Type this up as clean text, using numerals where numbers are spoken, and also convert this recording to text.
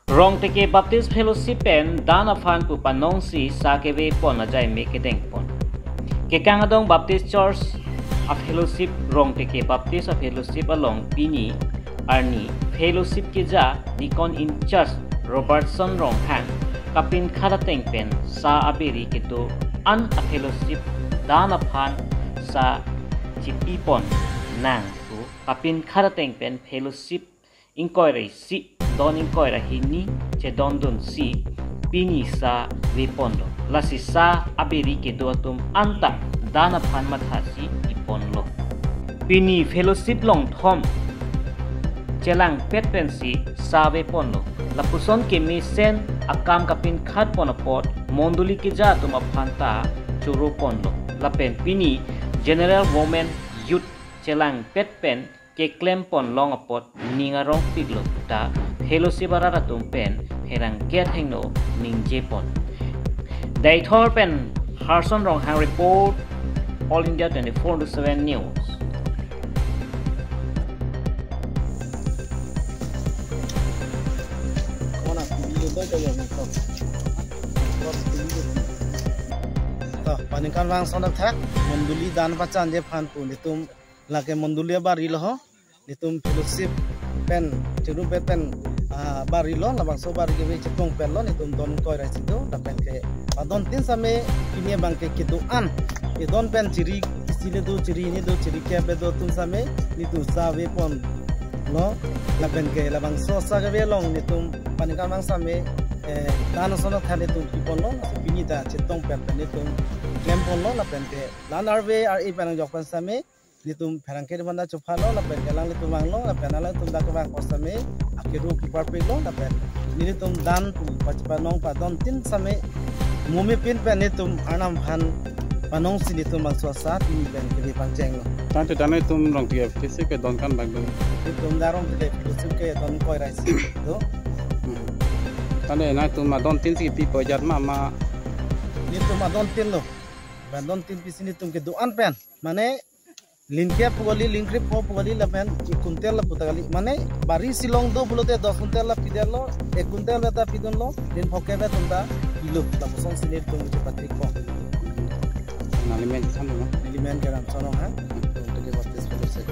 Rong teke Baptist Fellowship pen dan afan pu panong si sa kebe pon ajai me kedeng pon. Ke kangadong Baptist Church of Fellowship rong teke Baptist of Fellowship along Pini Arni Fellowship ke ja Deacon in Church Robertson rong hang kapin kharateng pen sa aberi ketu an a Fellowship dan afan sa chipi pon nang tu kapin kharateng pen Fellowship inquiry si don inquiry hini che don dun si pini sa wepondo lasi sa aberi ke doatum anta dana phan mathasi iponlo pini Fellowship long thom chelang pet pensi sa wepondo lapuson ke misen akam kapin khat ponapot monduli ke ja tum aphanta churu ponlo lapen pini General Women Youth chelang pet pen ke claim pon long apot ningarong piglo ta Fellowship arara pen herang get hengno ning jepon dai thor pen Harson rong hang report All India 24/7 news Panikan wang sonak thak monduli dan pacan je phan pu nitum lake monduli bari lo nitum Fellowship pen chiru pen bari lo labang so bari ke chitong pen lo nitum don koi rai sido da pen ke adon tin same ini bang ke kitu an e don pen chiri sile do chiri ni do chiri ke be do tum same nitu sa ve pon lo la pen ke labang so sa ke ve long nitum panikan wang same dan sonak thak nitum pon lo pini da chitong pen nitum claim pon lo la pen ke lan arve ar e pen jok pen same nitum pherang ke banda chufalo la pen kelang nitum mang lo la pen ala tum da ka bang kosame akiru ki parpe lo la pen nitum dan pu pachpanong pa don tin same mumi pin pen nitum anam bhan panong si nitum mang swasa tin pen ke panjeng lo tan te dan tum rong ti fisi ke don kan bang don nitum darong te Fellowship ke don koi rai si do tan na tum ma don tin si pi po jat ma nitum ma don tin lo ban don tin pi si nitum ke duan pen mane Linkia pugali linkri po pugali lapen kuntel la putagali mane bari silong do bulote 10 kuntel la pidelo 1 kuntel la ta pidon lo din phoke ba tunda kilo la poson sinir tum je patrik ko nalimen san element garam sono ha to ke Baptist Fellowship